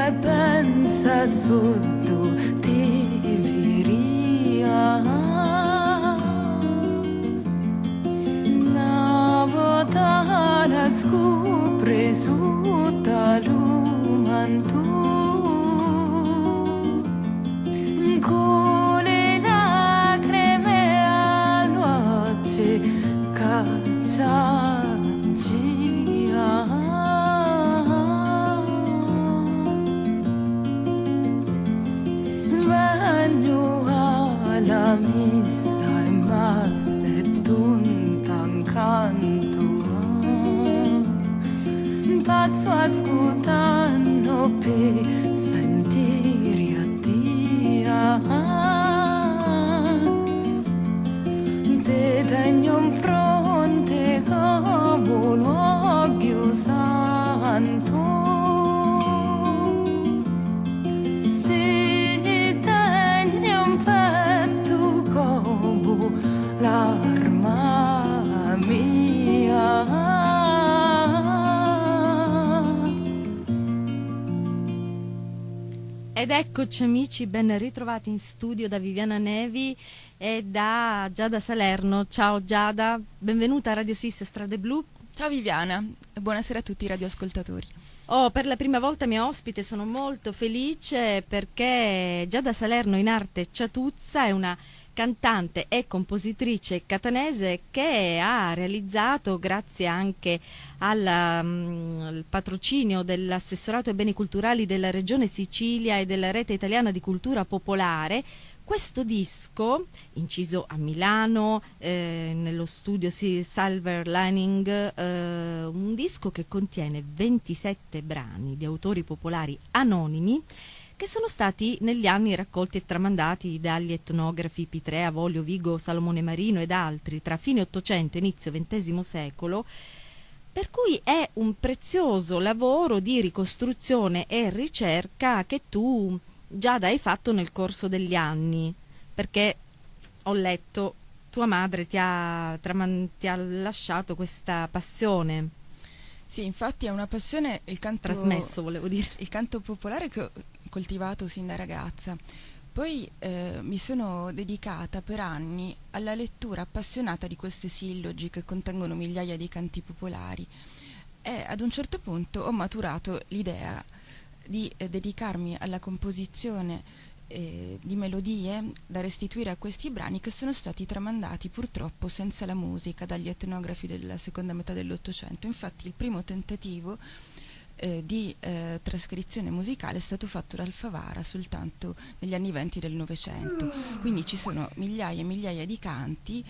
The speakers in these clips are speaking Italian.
e pensa sotto ti viria una volta la scopre sotto l'umanto con le lacrime all'occhio caccia la missa e massa e tunta un canto passo ascoltando per sentire a Dio te tengo in fronte come luogo santo l'arma mia. Ed eccoci amici, ben ritrovati in studio da Viviana Nevi e da Giada Salerno. Ciao Giada, benvenuta a Radio Sis Strade Blu. Ciao Viviana e buonasera a tutti i radioascoltatori. Per la prima volta mia ospite, sono molto felice perché Giada Salerno in arte Ciatuzza è una cantante e compositrice catanese che ha realizzato, grazie anche al patrocinio dell'assessorato ai beni culturali della Regione Sicilia e della Rete Italiana di Cultura Popolare, questo disco, inciso a Milano, nello studio Silver Lining, un disco che contiene 27 brani di autori popolari anonimi che sono stati negli anni raccolti e tramandati dagli etnografi Pitrea, Voglio, Vigo, Salomone Marino ed altri tra fine Ottocento e inizio XX secolo, per cui è un prezioso lavoro di ricostruzione e ricerca che tu già hai fatto nel corso degli anni, perché ho letto tua madre ti ha lasciato questa passione. Sì, infatti è una passione, il canto trasmesso, volevo dire. Il canto popolare che ho coltivato sin da ragazza. Poi mi sono dedicata per anni alla lettura appassionata di questi sillogi che contengono migliaia di canti popolari e ad un certo punto ho maturato l'idea di dedicarmi alla composizione di melodie da restituire a questi brani che sono stati tramandati purtroppo senza la musica dagli etnografi della seconda metà dell'Ottocento. Infatti il primo tentativo di trascrizione musicale è stato fatto da Alfavara soltanto negli anni '20 del Novecento, quindi ci sono migliaia e migliaia di canti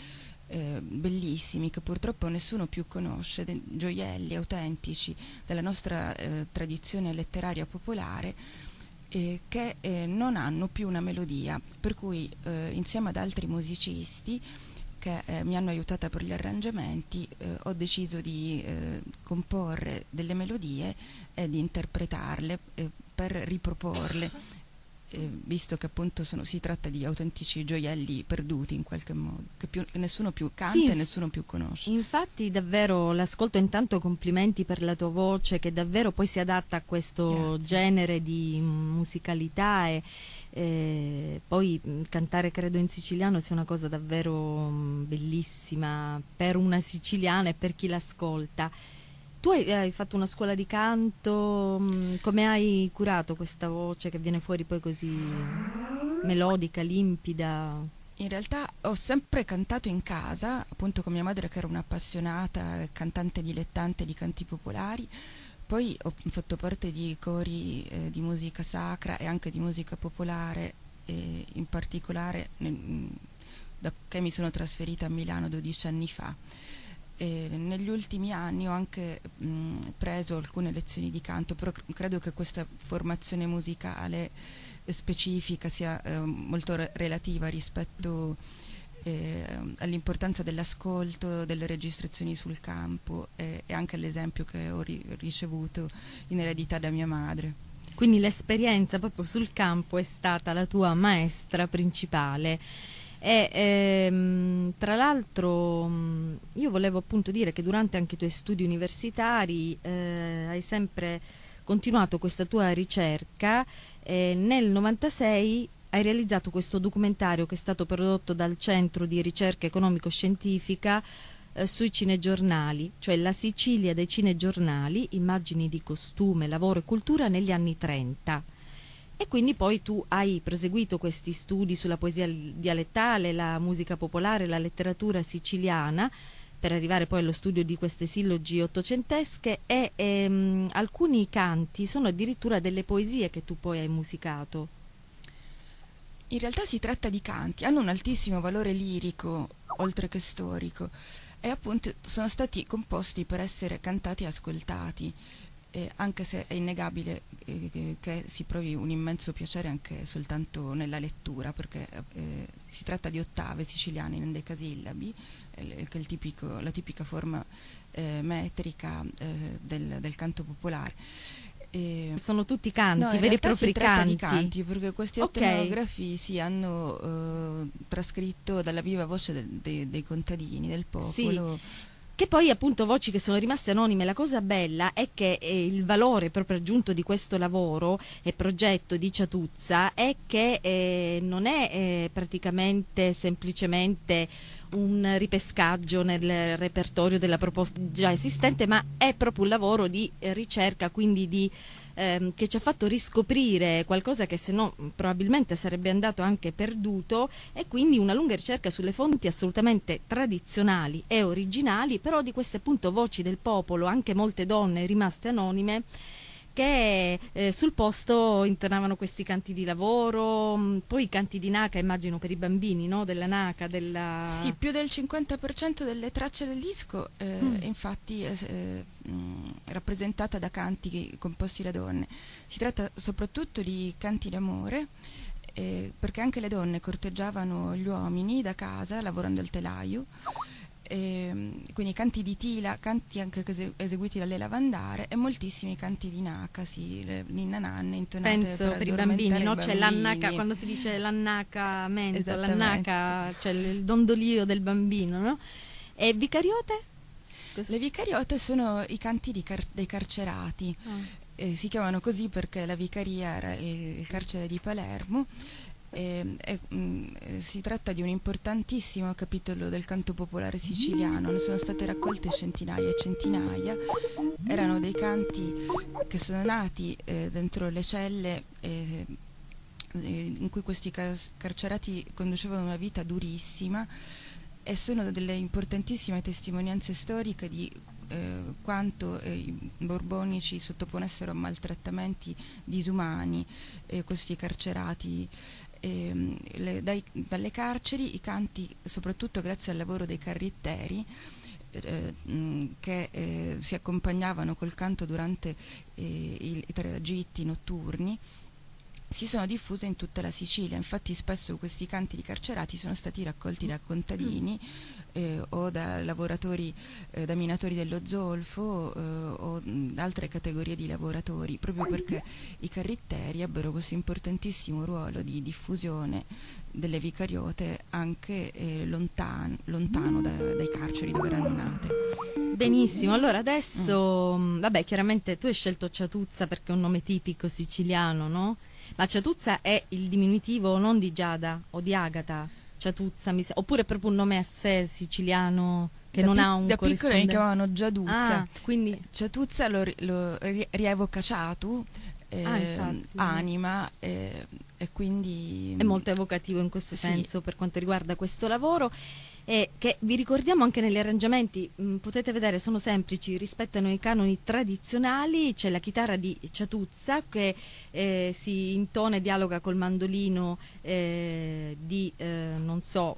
bellissimi che purtroppo nessuno più conosce, gioielli autentici della nostra tradizione letteraria popolare, che non hanno più una melodia, per cui insieme ad altri musicisti che mi hanno aiutata per gli arrangiamenti ho deciso di comporre delle melodie e di interpretarle per riproporle, visto che appunto si tratta di autentici gioielli perduti in qualche modo, che nessuno più canta, sì, e nessuno più conosce. Infatti davvero l'ascolto, intanto complimenti per la tua voce che davvero poi si adatta a questo genere di musicalità e poi cantare credo in siciliano sia una cosa davvero bellissima per una siciliana e per chi l'ascolta. Tu hai fatto una scuola di canto, come hai curato questa voce che viene fuori poi così melodica, limpida? In realtà ho sempre cantato in casa, appunto con mia madre che era un'appassionata cantante dilettante di canti popolari. Poi ho fatto parte di cori di musica sacra e anche di musica popolare, in particolare da che mi sono trasferita a Milano 12 anni fa. Negli ultimi anni ho anche preso alcune lezioni di canto, però credo che questa formazione musicale specifica sia molto relativa rispetto all'importanza dell'ascolto, delle registrazioni sul campo e anche all'esempio che ho ricevuto in eredità da mia madre. Quindi l'esperienza proprio sul campo è stata la tua maestra principale. E tra l'altro io volevo appunto dire che durante anche i tuoi studi universitari hai sempre continuato questa tua ricerca. Nel 96 hai realizzato questo documentario che è stato prodotto dal Centro di Ricerca Economico-Scientifica sui cinegiornali, cioè la Sicilia dei cinegiornali, immagini di costume, lavoro e cultura negli anni 30. E quindi poi tu hai proseguito questi studi sulla poesia dialettale, la musica popolare, la letteratura siciliana, per arrivare poi allo studio di queste sillogi ottocentesche e alcuni canti sono addirittura delle poesie che tu poi hai musicato. In realtà si tratta di canti, hanno un altissimo valore lirico, oltre che storico, e appunto sono stati composti per essere cantati e ascoltati, anche se è innegabile che si provi un immenso piacere anche soltanto nella lettura, perché si tratta di ottave siciliane in endecasillabi, che è la tipica forma metrica del canto popolare. Sono tutti canti, no, in veri e realtà propri si tratta canti. di canti, perché questi etnografi si hanno trascritto dalla viva voce dei contadini, del popolo. Sì. Che poi appunto voci che sono rimaste anonime. La cosa bella è che il valore proprio aggiunto di questo lavoro e progetto di Ciatuzza è che non è praticamente semplicemente un ripescaggio nel repertorio della proposta già esistente, ma è proprio un lavoro di ricerca, quindi che ci ha fatto riscoprire qualcosa che se no probabilmente sarebbe andato anche perduto, e quindi una lunga ricerca sulle fonti assolutamente tradizionali e originali, però di queste appunto voci del popolo, anche molte donne rimaste anonime, che sul posto intonavano questi canti di lavoro, poi i canti di Naca, immagino per i bambini, no? Della Naca, della... Sì, più del 50% delle tracce del disco infatti è rappresentata da canti composti da donne. Si tratta soprattutto di canti d'amore, perché anche le donne corteggiavano gli uomini da casa lavorando al telaio. Quindi canti di Tila, canti anche eseguiti dalle lavandare, e moltissimi canti di Naca, sì, le ninna nanne intonate per i bambini, no? C'è l'annaca, quando si dice l'annaca mento, l'annaca, cioè il dondolio del bambino, no? E vicariote? Le vicariote sono i canti dei carcerati, si chiamano così perché la vicaria era il carcere di Palermo. Si tratta di un importantissimo capitolo del canto popolare siciliano, ne sono state raccolte centinaia e centinaia. Erano dei canti che sono nati dentro le celle in cui questi carcerati conducevano una vita durissima, e sono delle importantissime testimonianze storiche di quanto i borbonici sottoponessero a maltrattamenti disumani questi carcerati. Dalle carceri i canti, soprattutto grazie al lavoro dei carritteri che si accompagnavano col canto durante i tragitti notturni, si sono diffuse in tutta la Sicilia. Infatti spesso questi canti di carcerati sono stati raccolti da contadini o da lavoratori, da minatori dello zolfo o da altre categorie di lavoratori, proprio perché i carritteri ebbero questo importantissimo ruolo di diffusione delle vicariote anche lontano dai carceri dove erano nate. Benissimo, allora adesso, vabbè, chiaramente tu hai scelto Ciatuzza perché è un nome tipico siciliano, no? Ma Ciatuzza è il diminutivo non di Giada o di Agata, Ciatuzza, oppure è proprio un nome a sé siciliano che non ha un da piccolo mi corrispondente? chiamavano Giaduzza, quindi Ciatuzza lo rievoca Ciatu, infatti. anima, e quindi è molto evocativo in questo sì. senso per quanto riguarda questo lavoro, che vi ricordiamo anche negli arrangiamenti, potete vedere, sono semplici, rispettano i canoni tradizionali. C'è la chitarra di Ciatuzza che si intona e dialoga col mandolino di non so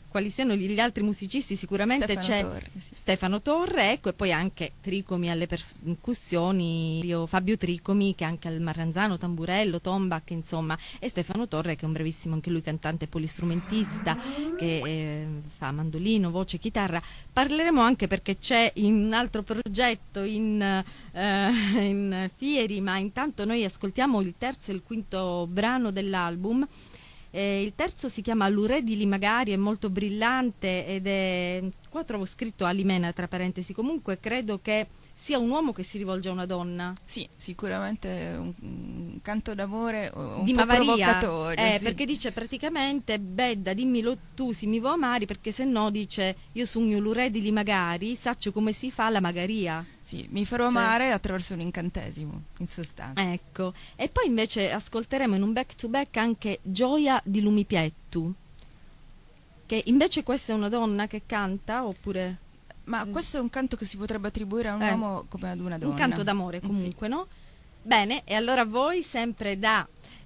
quali siano gli altri musicisti, sicuramente c'è Torre, sì. Stefano Torre, ecco, e poi anche Tricomi alle percussioni, Fabio Tricomi che anche al marranzano, tamburello, tombak, insomma, e Stefano Torre che è un bravissimo anche lui cantante polistrumentista che fa mandolino, voce, chitarra. Parleremo anche perché c'è un altro progetto in fieri, ma intanto noi ascoltiamo il terzo e il quinto brano dell'album. Il terzo si chiama L'Ure di Limagari, è molto brillante ed è qua trovo scritto Alimena tra parentesi, comunque credo che sia un uomo che si rivolge a una donna. Sì, sicuramente un canto d'amore un Di po' Mavaria, provocatorio, sì. perché dice praticamente Bedda dimmelo tu se mi vuoi amare, perché se no dice io sogno l'uredili magari, saccio come si fa la magaria. Sì, mi farò Cioè- amare attraverso un incantesimo, in sostanza. Ecco, e poi invece ascolteremo in un back to back anche Gioia di Lumipiettu, che invece questa è una donna che canta oppure Ma questo è un canto che si potrebbe attribuire a un uomo come ad una donna. un canto d'amore comunque, no? Bene, e allora voi sempre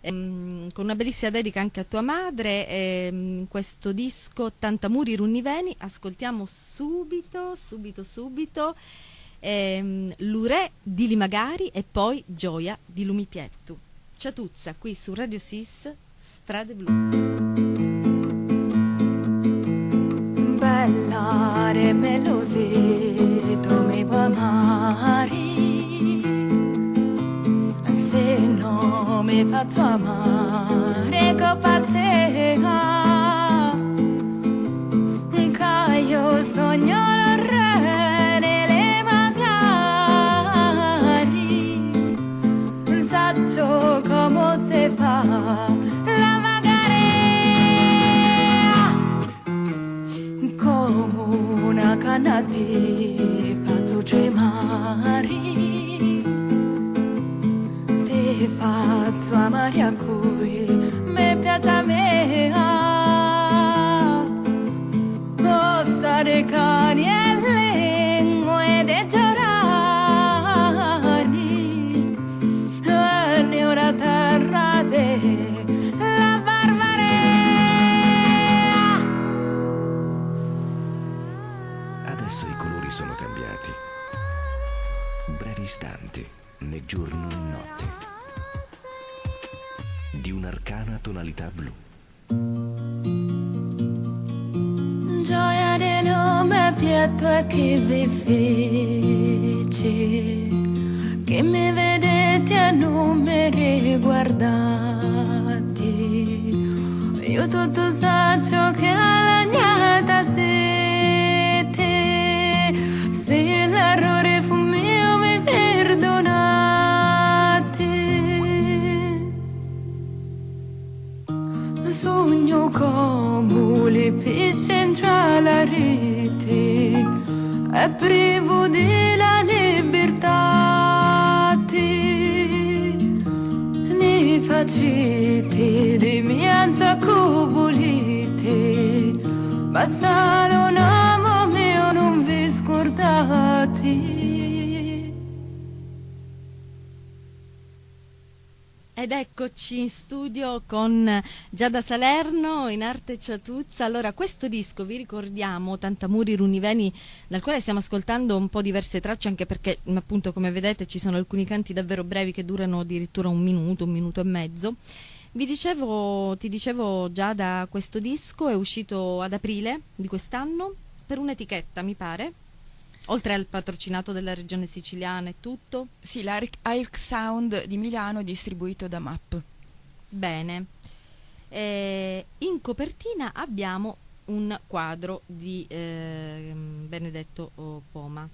con una bellissima dedica anche a tua madre, questo disco Tantamuri Runniveni, ascoltiamo subito L'Ure di Limagari e poi Gioia di Lumipiettu. Ciatuzza qui su Radio Sis, Strade Blu. Bellare melosito mi va mari, se no mi faccio amare che pazzea, che io sogno il re nelle magari, saggio come si fa la magarea, come una canna di faccio gemari, ti faccio amare a cui mi piace a me, stare cani e lingue de giorani, ne ora terra de la barbarea. Adesso i colori sono cambiati. Brevi istanti, né giorno né notte. Di un'arcana tonalità blu. Gioia del nome pietto e che vi fece, che mi vedete a non mi riguardate, io tutto saggio che la lagnata siete, se l'errore fu mio mi perdonate, sogno come le pesce entra la rete, è privo della libertà, ne facete di mianza cubolite, basta non amo mio non vi scordate. Ed eccoci in studio con Giada Salerno in arte Ciatuzza. Allora, questo disco vi ricordiamo, Tantamuri Runniveni, dal quale stiamo ascoltando un po' diverse tracce, anche perché appunto come vedete ci sono alcuni canti davvero brevi che durano addirittura un minuto e mezzo. Ti dicevo Giada, questo disco è uscito ad aprile di quest'anno per un'etichetta, mi pare. Oltre al patrocinato della regione siciliana e tutto? Sì, l'Arc Sound di Milano distribuito da MAP. Bene. In copertina abbiamo un quadro di Benedetto Poma.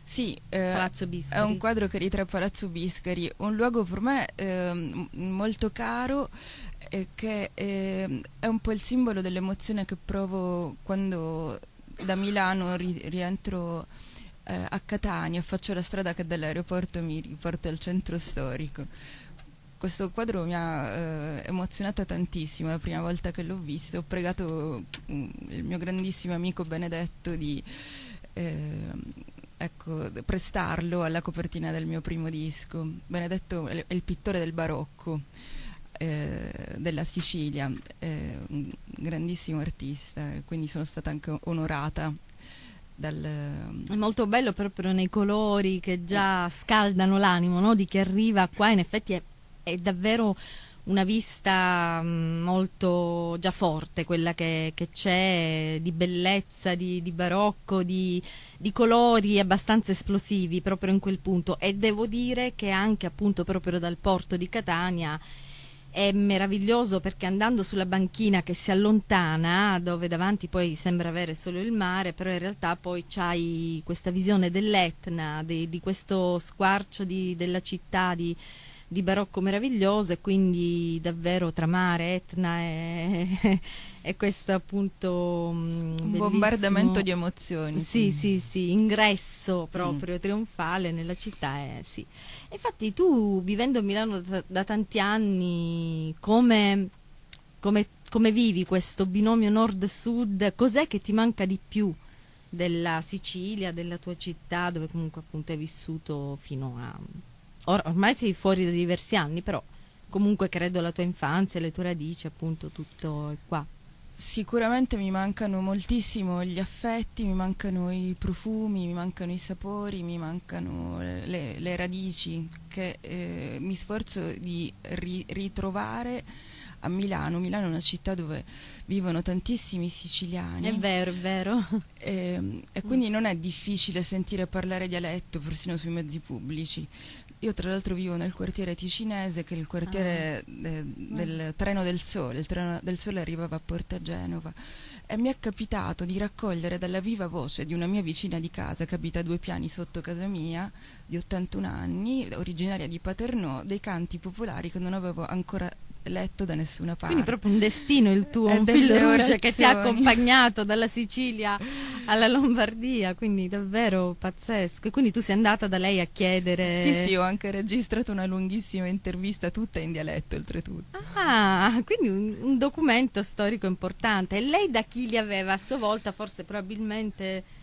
Sì, Palazzo Biscari. è un quadro che ritrae Palazzo Biscari, un luogo per me molto caro, che è un po' il simbolo dell'emozione che provo quando da Milano rientro a Catania, faccio la strada che dall'aeroporto mi riporta al centro storico. Questo quadro mi ha emozionata tantissimo la prima volta che l'ho visto. Ho pregato il mio grandissimo amico Benedetto di prestarlo alla copertina del mio primo disco. Benedetto è il pittore del barocco della Sicilia, un grandissimo artista, quindi sono stata anche onorata È molto bello proprio nei colori che già scaldano l'animo, no? Di chi arriva qua, in effetti è davvero una vista molto già forte quella che c'è, di bellezza, di barocco, di colori abbastanza esplosivi proprio in quel punto. E devo dire che anche appunto proprio dal porto di Catania è meraviglioso perché andando sulla banchina che si allontana, dove davanti poi sembra avere solo il mare, però in realtà poi c'hai questa visione dell'Etna, di questo squarcio della città di barocco meraviglioso, e quindi davvero tra mare, Etna e questo appunto Un bellissimo bombardamento di emozioni. sì, ingresso proprio trionfale nella città, sì. Infatti tu, vivendo a Milano da tanti anni, come vivi questo binomio nord-sud? Cos'è che ti manca di più della Sicilia, della tua città, dove comunque appunto hai vissuto fino a... ormai sei fuori da diversi anni, però comunque credo la tua infanzia, le tue radici, appunto tutto è qua. Sicuramente mi mancano moltissimo gli affetti, mi mancano i profumi, mi mancano i sapori, mi mancano le radici che mi sforzo di ritrovare a Milano. Milano è una città dove vivono tantissimi siciliani. È vero, è vero. E quindi non è difficile sentire parlare dialetto persino sui mezzi pubblici. Io tra l'altro vivo nel quartiere ticinese, che è il quartiere del Treno del Sole. Il Treno del Sole arrivava a Porta Genova e mi è capitato di raccogliere dalla viva voce di una mia vicina di casa che abita 2 piani sotto casa mia, di 81 anni, originaria di Paternò, dei canti popolari che non avevo ancora letto da nessuna parte. Quindi proprio un destino il tuo, E un delle fil rouge orazioni. che ti ha accompagnato dalla Sicilia alla Lombardia, quindi davvero pazzesco. E quindi tu sei andata da lei a chiedere... Sì, ho anche registrato una lunghissima intervista, tutta in dialetto oltretutto. Ah, quindi un documento storico importante. E lei da chi li aveva? A sua volta forse probabilmente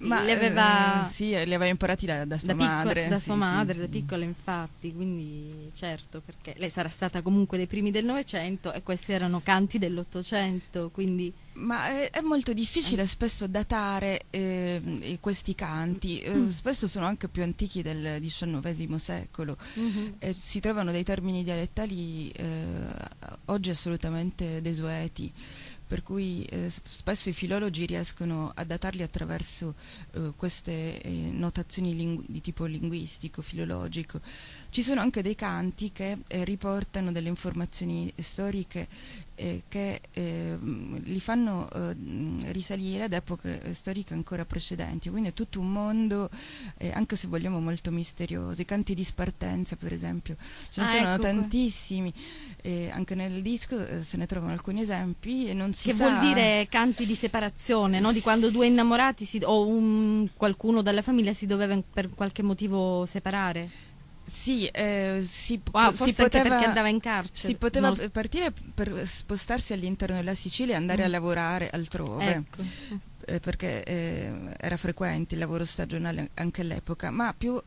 li aveva... sì, li aveva imparati da sua madre. Da sì, sua sì, madre, sì. da piccola infatti, quindi certo, perché lei sarà stata comunque dei primi del Novecento e questi erano canti dell'Ottocento, quindi... Ma è molto difficile spesso datare questi canti, spesso sono anche più antichi del XIX secolo. Si trovano dei termini dialettali oggi assolutamente desueti, per cui spesso i filologi riescono a datarli attraverso queste notazioni di tipo linguistico, filologico. Ci sono anche dei canti che riportano delle informazioni storiche che li fanno risalire ad epoche storiche ancora precedenti, quindi è tutto un mondo, anche se vogliamo molto misterioso. I canti di Spartenza, per esempio, ce ne sono ecco tantissimi, anche nel disco se ne trovano alcuni esempi e non si Che sa... vuol dire canti di separazione, no? Di quando due innamorati qualcuno della famiglia si doveva per qualche motivo separare. Sì, Forse si anche poteva, perché andava in carcere. si poteva Non- partire per spostarsi all'interno della Sicilia e andare a lavorare altrove. Ecco. Perché era frequente il lavoro stagionale anche all'epoca, ma più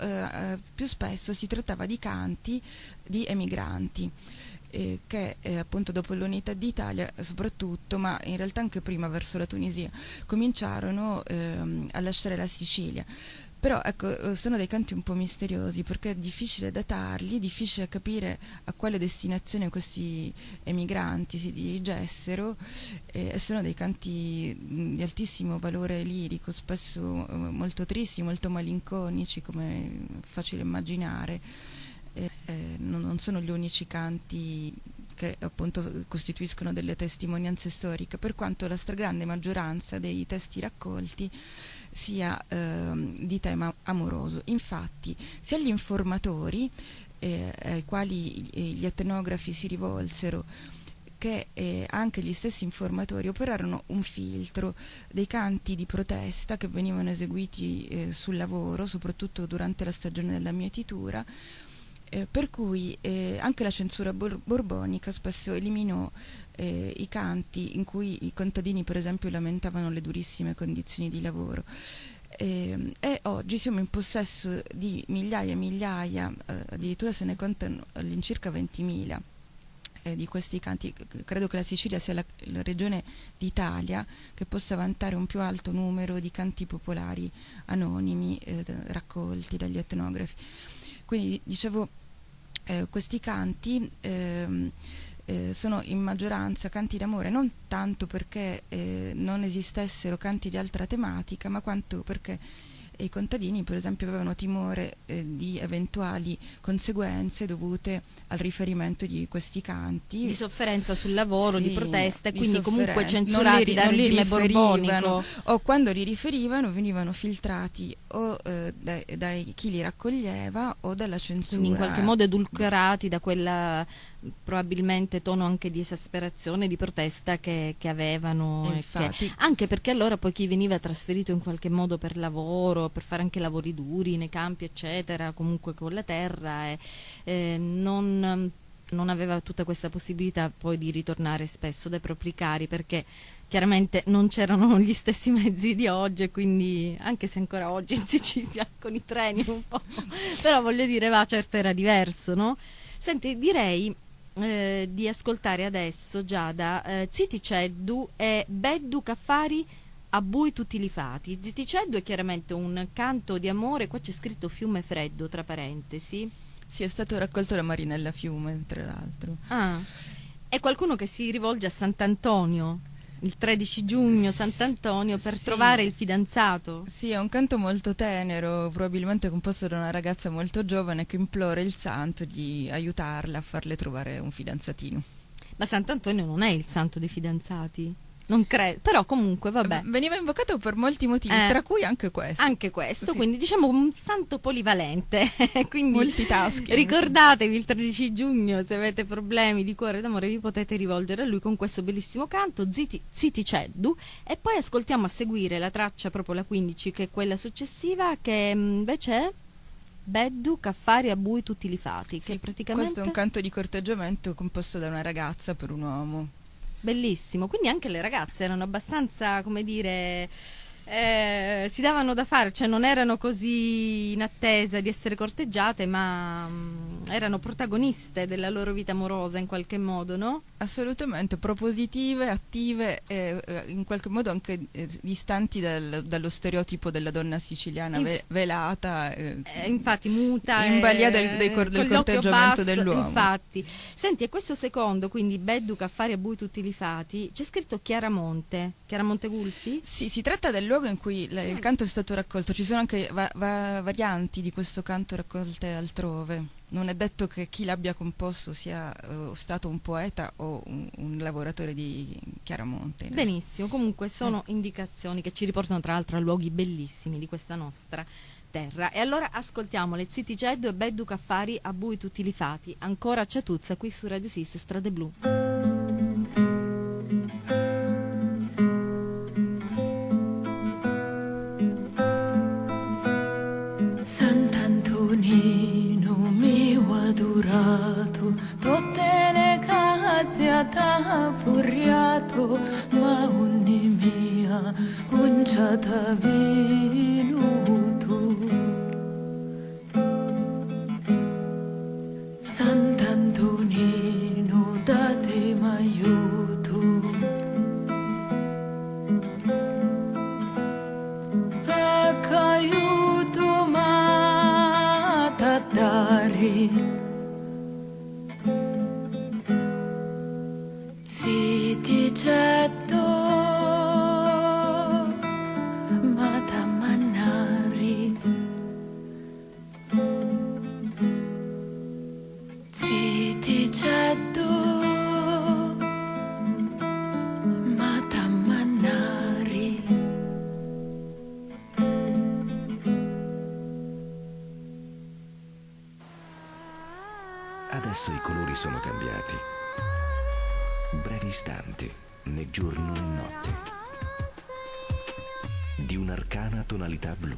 spesso si trattava di canti di emigranti che appunto dopo l'unità d'Italia soprattutto, ma in realtà anche prima verso la Tunisia, cominciarono a lasciare la Sicilia. Però ecco, sono dei canti un po' misteriosi perché è difficile datarli, difficile capire a quale destinazione questi emigranti si dirigessero, e sono dei canti di altissimo valore lirico, spesso molto tristi, molto malinconici, come è facile immaginare. Non sono gli unici canti che appunto costituiscono delle testimonianze storiche, per quanto la stragrande maggioranza dei testi raccolti sia di tema amoroso. Infatti sia gli informatori ai quali gli etnografi si rivolsero che anche gli stessi informatori operarono un filtro dei canti di protesta che venivano eseguiti sul lavoro, soprattutto durante la stagione della mietitura, per cui anche la censura borbonica spesso eliminò i canti in cui i contadini per esempio lamentavano le durissime condizioni di lavoro. E oggi siamo in possesso di migliaia e migliaia, addirittura se ne contano all'incirca 20.000 di questi canti. Credo che la Sicilia sia la regione d'Italia che possa vantare un più alto numero di canti popolari anonimi raccolti dagli etnografi. Quindi dicevo, questi canti sono in maggioranza canti d'amore, non tanto perché non esistessero canti di altra tematica, ma quanto perché e i contadini per esempio avevano timore di eventuali conseguenze dovute al riferimento di questi canti. Di sofferenza sul lavoro, Sì, di protesta, di quindi comunque sofferenza. censurati dal non li regime riferivano, borbonico. o quando li riferivano venivano filtrati o dai chi li raccoglieva o dalla censura. Quindi in qualche modo edulcorati da quella probabilmente tono anche di esasperazione, di protesta che avevano. Infatti. Anche perché allora poi chi veniva trasferito in qualche modo per lavoro, per fare anche lavori duri nei campi eccetera, comunque con la terra, non aveva tutta questa possibilità poi di ritornare spesso dai propri cari, perché chiaramente non c'erano gli stessi mezzi di oggi, e quindi anche se ancora oggi in Sicilia con i treni un po', però voglio dire, certo era diverso, no? Senti, direi di ascoltare adesso Giada Ziticeddu e Beddu Caffari a bui tutti li fati. Ziticeddu è chiaramente un canto di amore, qua c'è scritto fiume freddo tra parentesi. Sì, è stato raccolto da Marinella Fiume, tra l'altro. È qualcuno che si rivolge a Sant'Antonio il 13 giugno, Sant'Antonio, per Sì. trovare il fidanzato. Sì, è un canto molto tenero, probabilmente composto da una ragazza molto giovane che implora il santo di aiutarla a farle trovare un fidanzatino. Ma Sant'Antonio non è il santo dei fidanzati, non credo, però comunque vabbè. Veniva invocato per molti motivi, tra cui anche questo. Anche questo, Sì. quindi diciamo un santo polivalente. Quindi Multitasking. ricordatevi il 13 giugno, se avete problemi di cuore e d'amore vi potete rivolgere a lui con questo bellissimo canto, Ziticeddu, e poi ascoltiamo a seguire la traccia, proprio la 15, che è quella successiva, che invece è Beddu Caffari a bui tutti li fati, che Sì, praticamente questo è un canto di corteggiamento composto da una ragazza per un uomo. bellissimo. Quindi anche le ragazze erano abbastanza, come dire, si davano da fare, cioè non erano così in attesa di essere corteggiate, ma erano protagoniste della loro vita amorosa in qualche modo, no? Assolutamente, propositive, attive e in qualche modo anche distanti dallo stereotipo della donna siciliana velata. Infatti muta, in balia del con gli occhi corteggiamento basso, dell'uomo. infatti. Senti, e questo secondo, quindi Beddu Caffari a bui tutti li fati, c'è scritto Chiaramonte Gulfi? Sì, si tratta del luogo in cui il canto è stato raccolto. Ci sono anche varianti di questo canto raccolte altrove. Non è detto che chi l'abbia composto sia stato un poeta o un lavoratore di Chiaramonte. Benissimo, comunque sono indicazioni che ci riportano tra l'altro a luoghi bellissimi di questa nostra terra. E allora ascoltiamo le Ziticeddu e Beddu Caffari a bui tutti li fati. Ancora Ciatuzza qui su Radio Sis Strade Blu. Sant'Antonino mio adorato, tutte le case a t'ha furriato, ma ogni mia conciata venuto. Sant'Antonino date m'aiuto, ecco aiuto ma da dare, Ziticeddu ma da mannari, Ziticeddu ma da mannari. Adesso i colori sono cambiati. Brevi istanti, né giorno né notte. Di un'arcana tonalità blu.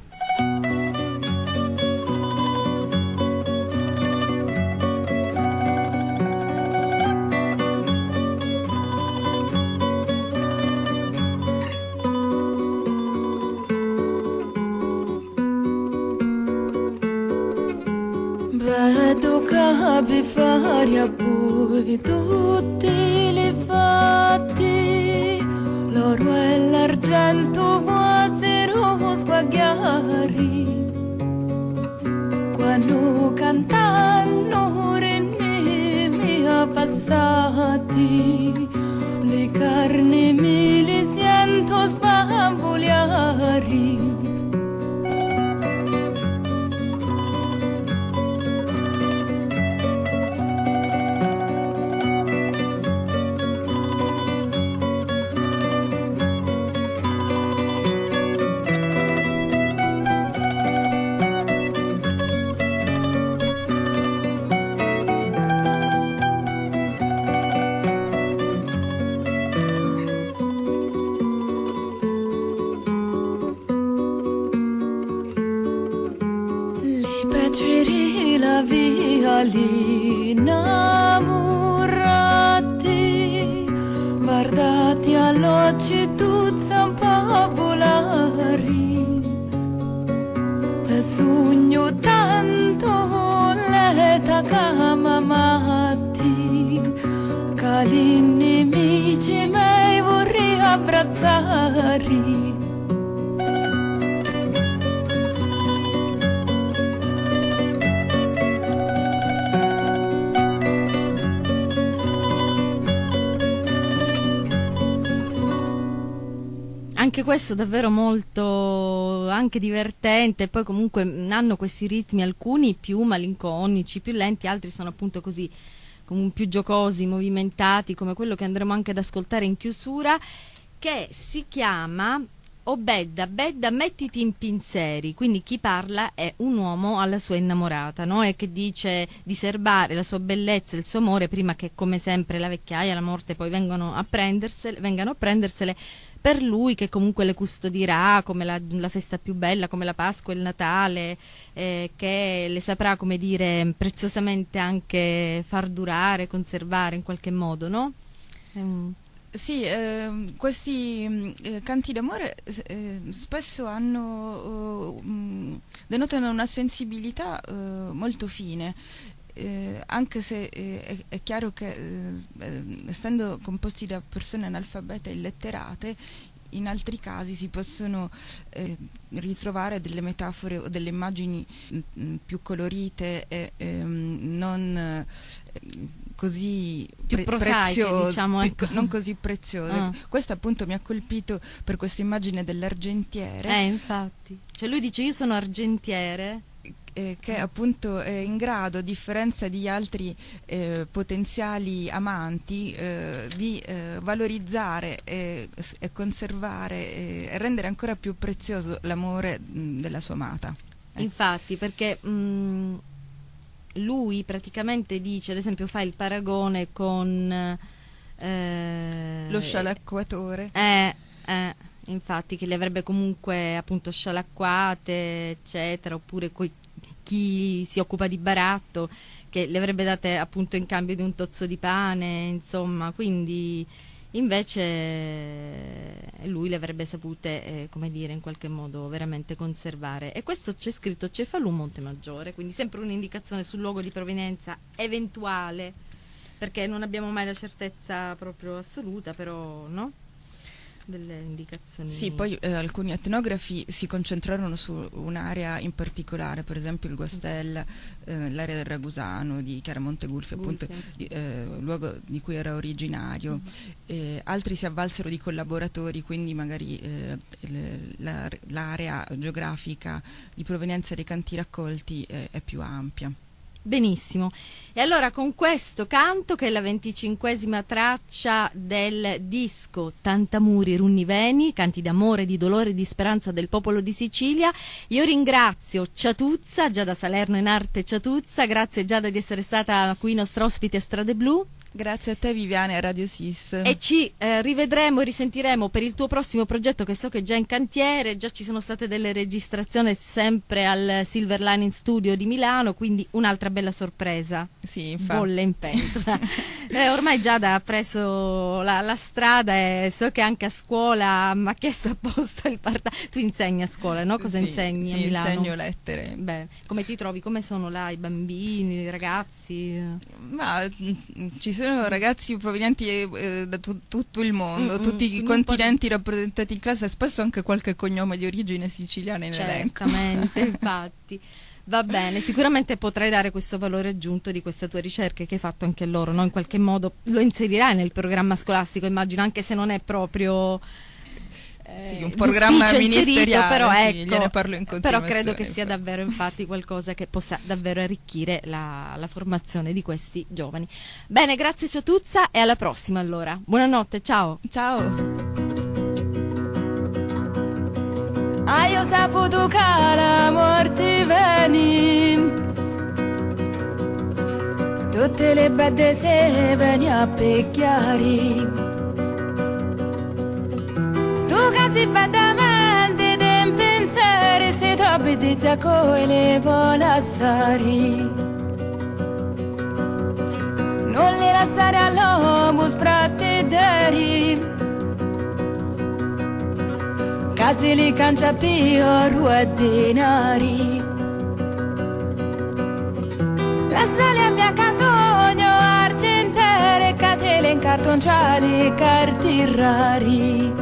Vedo capi fari a voi tutti li fatti, l'oro e l'argento fossero squagliari, quando cantano renni mia passati, le carni me le sento sbambogliare. giri la via lì innamorati, guardati all'occhi tutti un po' volari, e sogno tanto l'età camamati, che gli nemici mai vorrei abbracciare. Anche questo davvero molto anche divertente, poi comunque hanno questi ritmi, alcuni più malinconici, più lenti, altri sono appunto così più giocosi, movimentati, come quello che andremo anche ad ascoltare in chiusura, che si chiama O Bedda, Bedda mettiti in pinzeri. Quindi chi parla è un uomo alla sua innamorata, no? E che dice di serbare la sua bellezza e il suo amore prima che, come sempre, la vecchiaia e la morte poi vengano a prendersele per lui, che comunque le custodirà come la festa più bella, come la Pasqua e il Natale, che le saprà, come dire, preziosamente anche far durare, conservare in qualche modo, no? Sì, questi canti d'amore spesso denotano una sensibilità molto fine, anche se è chiaro che essendo composti da persone analfabete e illetterate, in altri casi si possono ritrovare delle metafore o delle immagini più colorite e non così più prosaiche, preziose, diciamo, ecco. non così preziose. Questo appunto mi ha colpito per questa immagine dell'argentiere. Infatti. Cioè lui dice: io sono argentiere. Che appunto è in grado, a differenza di altri potenziali amanti, di valorizzare e conservare e rendere ancora più prezioso l'amore della sua amata. Infatti, perché lui praticamente dice, ad esempio fa il paragone con lo scialacquatore. Infatti, che le avrebbe comunque appunto scialacquate, eccetera, oppure chi si occupa di baratto, che le avrebbe date appunto in cambio di un tozzo di pane, insomma, quindi invece lui le avrebbe sapute, come dire, in qualche modo veramente conservare. E questo c'è scritto Cefalù Montemaggiore, quindi sempre un'indicazione sul luogo di provenienza eventuale, perché non abbiamo mai la certezza proprio assoluta, però, no? Delle indicazioni. Sì, poi alcuni etnografi si concentrarono su un'area in particolare, per esempio il Guastella, l'area del Ragusano di Chiaramonte Gulfi, appunto luogo di cui era originario. Altri si avvalsero di collaboratori, quindi magari l'area geografica di provenienza dei canti raccolti è più ampia. Benissimo, e allora con questo canto, che è la 25ª traccia del disco Tantamuri Runniveni, canti d'amore, di dolore e di speranza del popolo di Sicilia, io ringrazio Ciatuzza, Giada Salerno in arte Ciatuzza. Grazie Giada di essere stata qui nostra ospite a Strade Blu. Grazie a te Viviane, a Radio Sis. E ci rivedremo e risentiremo per il tuo prossimo progetto, che so che è già in cantiere. Già ci sono state delle registrazioni sempre al Silver Lining Studio di Milano, quindi un'altra bella sorpresa. Sì, infatti. Bolle in pentola. Ormai Giada ha preso la strada e so che anche a scuola mi ha chiesto apposta il Tu insegni a scuola, no? Cosa insegni a Milano? Insegno lettere. Beh, come ti trovi? Come sono là i bambini, i ragazzi? Ma ci sono ragazzi provenienti da tutto il mondo, tutti i continenti rappresentati in classe, spesso anche qualche cognome di origine siciliana in elenco. Certamente, infatti. Va bene, sicuramente potrai dare questo valore aggiunto di questa tua ricerca che hai fatto anche loro, no? In qualche modo lo inserirai nel programma scolastico, immagino, anche se non è proprio sì, un programma ministeriale, però sì, ecco, gliene parlo in continuazione. Però credo che sia davvero infatti qualcosa che possa davvero arricchire la formazione di questi giovani. Bene, grazie Ciatuzza e alla prossima allora. Buonanotte, ciao. Ciao. Io saputo che la morte veni, tutte le belle se veni a picchiare. Tu che si beddamente te in pensieri si tobbi di zacco e le vola sari. Non le lasciare all'omus prattederi. Casi li cancia pio rue dinari. La sale a mia casogno argentere, catele in cartonciali, carti rari.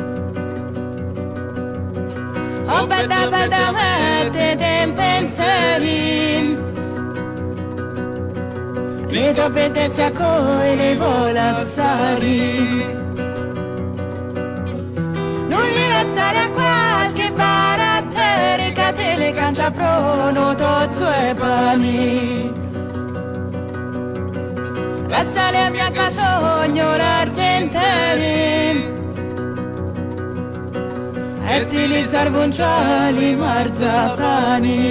Oh bada bada mette in pensieri. Le toppette zacco e le vola sari. Non li lasciare a qualche barattere, catele cancia prono tozzo e pani. Lasciale a mia casogno l'argenteri. E ti li sarbunciali marzapani.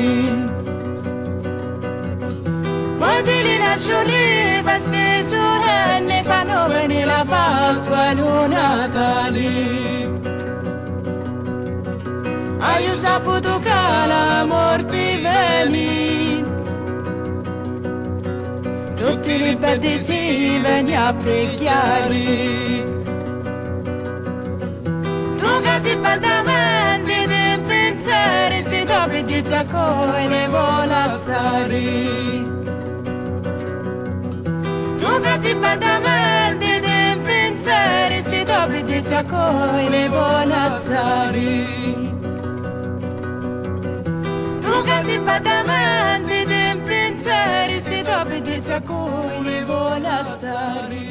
Poi ti li lascio lì, feste solenne, quando viene la Pasqua e i Natali. Hai saputo che l'amor ti veni. Tutti li belli si veni a preghiare. Tu che si baldamenti di pensieri, si toppi di zacco e ne vola sari. Tu che si baldamenti di pensieri, si toppi di zacco e ne vola sari. Tu che si baldamenti di pensieri, si toppi di zacco e ne vola sari.